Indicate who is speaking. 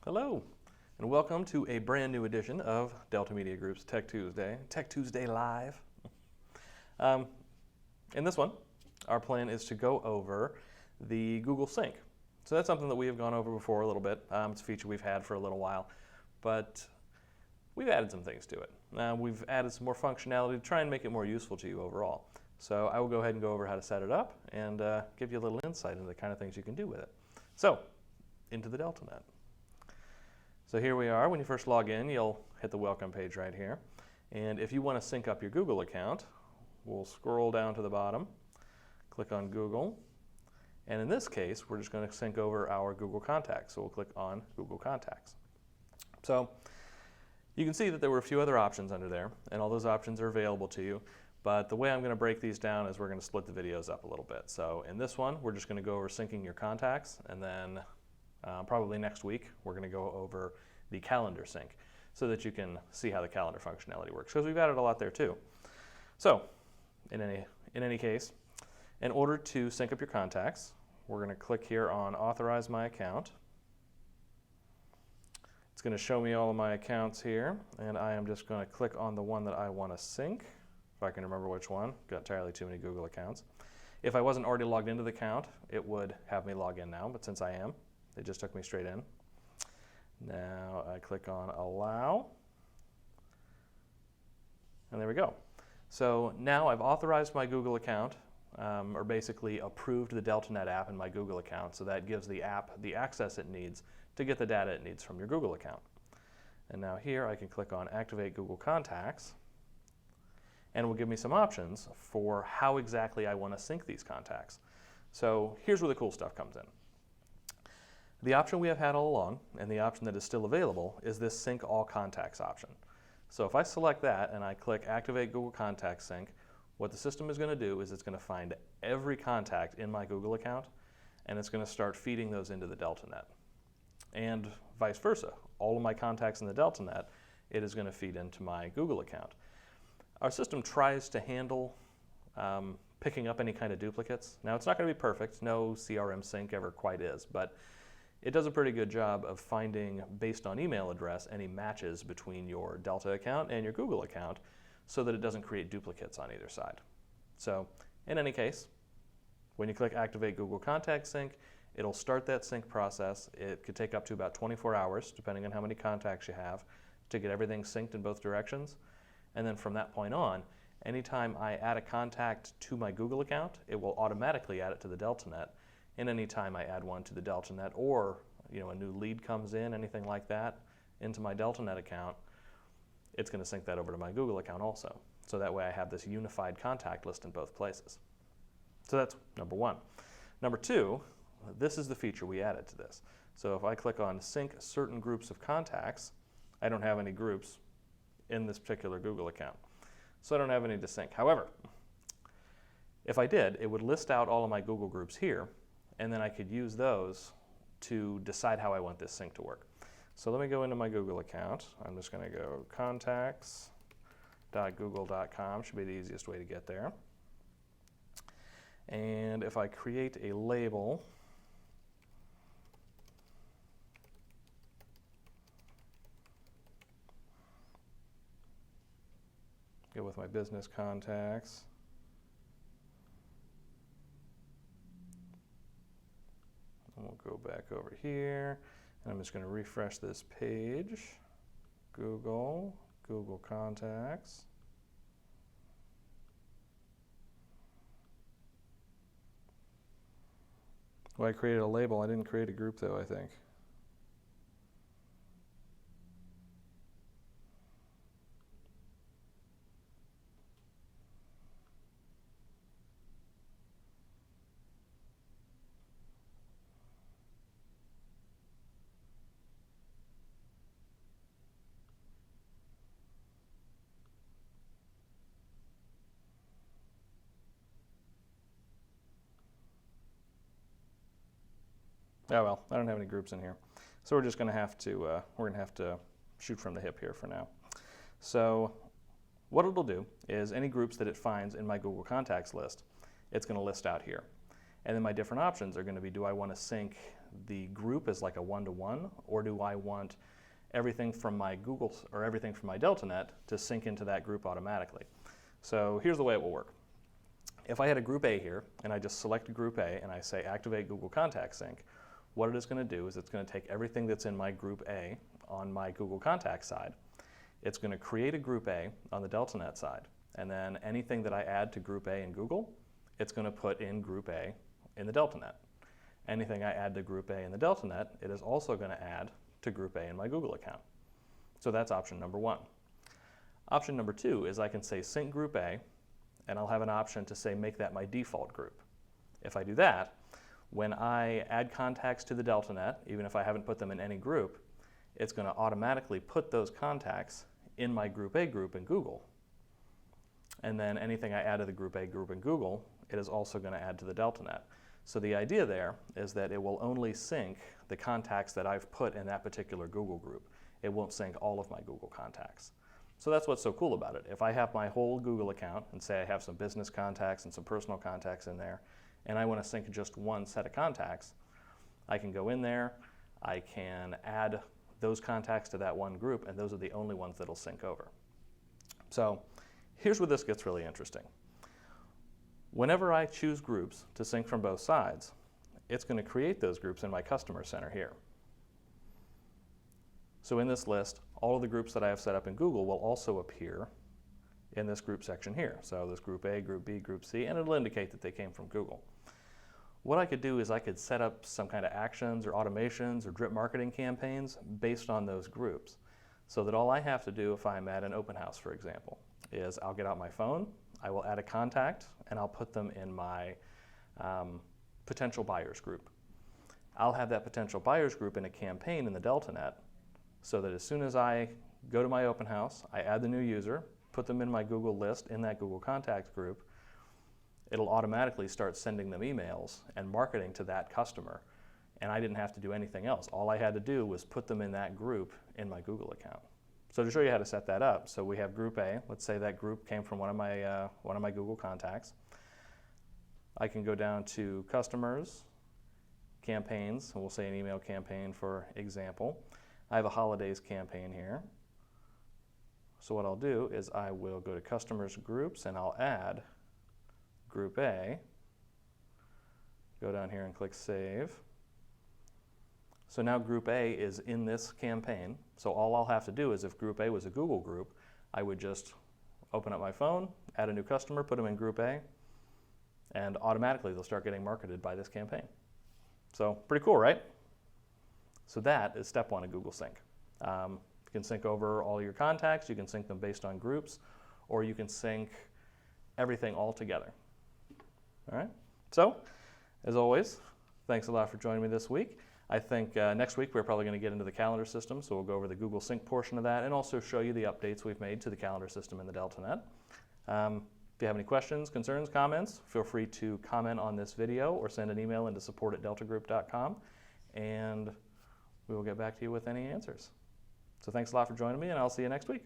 Speaker 1: Hello, and welcome to a brand new edition of Delta Media Group's Tech Tuesday Live. In this one, our plan is to go over the Google Sync. So that's something that we have gone over before a little bit. It's a feature we've had for a little while, but we've added some things to it. We've added some more functionality to try and make it more useful to you overall. So I will go ahead and go over how to set it up and give you a little insight into the kind of things you can do with it. So, into the DeltaNet. So here we are. When you first log in, you'll hit the welcome page right here. And if you want to sync up your Google account, we'll scroll down to the bottom, click on Google. And in this case, we're just going to sync over our Google Contacts. So we'll click on Google Contacts. So you can see that there were a few other options under there, and all those options are available to you. But the way I'm going to break these down is we're going to split the videos up a little bit. So in this one, we're just going to go over syncing your contacts, and then probably next week, we're going to go over the calendar sync so that you can see how the calendar functionality works, because we've added a lot there too. So, in any case, in order to sync up your contacts, we're going to click here on Authorize My Account. It's going to show me all of my accounts here, and I am just going to click on the one that I want to sync, if I can remember which one. Got entirely too many Google accounts. If I wasn't already logged into the account, it would have me log in now, but since I am, it just took me straight in. Now I click on Allow, and there we go. So now I've authorized my Google account, or basically approved the DeltaNet app in my Google account, so that gives the app the access it needs to get the data it needs from your Google account. And now here I can click on Activate Google Contacts, and it will give me some options for how exactly I want to sync these contacts. So here's where the cool stuff comes in. The option we have had all along, and the option that is still available, is this Sync All Contacts option. So if I select that and I click Activate Google Contacts Sync, what the system is going to do is it's going to find every contact in my Google account, and it's going to start feeding those into the DeltaNet. And vice versa. All of my contacts in the DeltaNet, it is going to feed into my Google account. Our system tries to handle picking up any kind of duplicates. Now, it's not going to be perfect. No CRM sync ever quite is, but it does a pretty good job of finding, based on email address, any matches between your Delta account and your Google account so that it doesn't create duplicates on either side. So in any case, when you click Activate Google Contact Sync, it'll start that sync process. It could take up to about 24 hours, depending on how many contacts you have, to get everything synced in both directions. And then from that point on, anytime I add a contact to my Google account, it will automatically add it to the DeltaNet. And anytime I add one to the DeltaNet, or a new lead comes in, anything like that, into my DeltaNet account, it's going to sync that over to my Google account also. So that way I have this unified contact list in both places. So that's number one. Number two, this is the feature we added to this. So if I click on Sync Certain Groups of Contacts, I don't have any groups in this particular Google account. So I don't have any to sync. However, if I did, it would list out all of my Google groups here, and then I could use those to decide how I want this sync to work. So let me go into my Google account. I'm just going to go contacts.google.com, should be the easiest way to get there. And if I create a label, go with my business contacts. We'll go back over here, and I'm just going to refresh this page. Google Contacts. Well, I created a label. I didn't create a group, though, I think. Oh well, I don't have any groups in here. So we're just going to have to, shoot from the hip here for now. So what it'll do is any groups that it finds in my Google Contacts list, it's going to list out here. And then my different options are going to be, do I want to sync the group as like a one-to-one, or do I want everything from my Google or everything from my DeltaNet to sync into that group automatically? So here's the way it will work. If I had a group A here and I just select group A and I say activate Google Contact Sync, what it is going to do is it's going to take everything that's in my group A on my Google Contact side. It's going to create a group A on the DeltaNet side, and then anything that I add to group A in Google, it's going to put in group A in the DeltaNet. Anything I add to group A in the DeltaNet, it is also going to add to group A in my Google account. So that's option number one. Option number two is I can say sync group A, and I'll have an option to say make that my default group. If I do that, when I add contacts to the DeltaNet, even if I haven't put them in any group, it's going to automatically put those contacts in my group A group in Google. And then anything I add to the group A group in Google, it is also going to add to the DeltaNet. So the idea there is that it will only sync the contacts that I've put in that particular Google group. It won't sync all of my Google contacts. So that's what's so cool about it. If I have my whole Google account and say I have some business contacts and some personal contacts in there, and I want to sync just one set of contacts, I can go in there, I can add those contacts to that one group, and those are the only ones that'll sync over. So here's where this gets really interesting. Whenever I choose groups to sync from both sides, it's going to create those groups in my Customer Center here. So in this list, all of the groups that I have set up in Google will also appear in this group section here. So this group A, group B, group C, and it'll indicate that they came from Google. What I could do is I could set up some kind of actions or automations or drip marketing campaigns based on those groups, so that all I have to do if I'm at an open house, for example, is I'll get out my phone, I will add a contact, and I'll put them in my potential buyers group. I'll have that potential buyers group in a campaign in the DeltaNet, so that as soon as I go to my open house, I add the new user, put them in my Google list in that Google Contacts group, it'll automatically start sending them emails and marketing to that customer. And I didn't have to do anything else. All I had to do was put them in that group in my Google account. So to show you how to set that up, so we have group A. Let's say that group came from one of my Google contacts. I can go down to customers, campaigns, and we'll say an email campaign for example. I have a holidays campaign here. So what I'll do is I will go to customers groups and I'll add group A, go down here and click save. So now group A is in this campaign. So all I'll have to do is if group A was a Google group, I would just open up my phone, add a new customer, put them in group A, and automatically they'll start getting marketed by this campaign. So pretty cool, right? So that is step one of Google Sync. You can sync over all your contacts, you can sync them based on groups, or you can sync everything all together. All right, so as always, thanks a lot for joining me this week. I think next week we're probably going to get into the calendar system, so we'll go over the Google Sync portion of that and also show you the updates we've made to the calendar system in the DeltaNet. If you have any questions, concerns, comments, feel free to comment on this video or send an email into support@deltagroup.com, and we will get back to you with any answers. So thanks a lot for joining me, and I'll see you next week.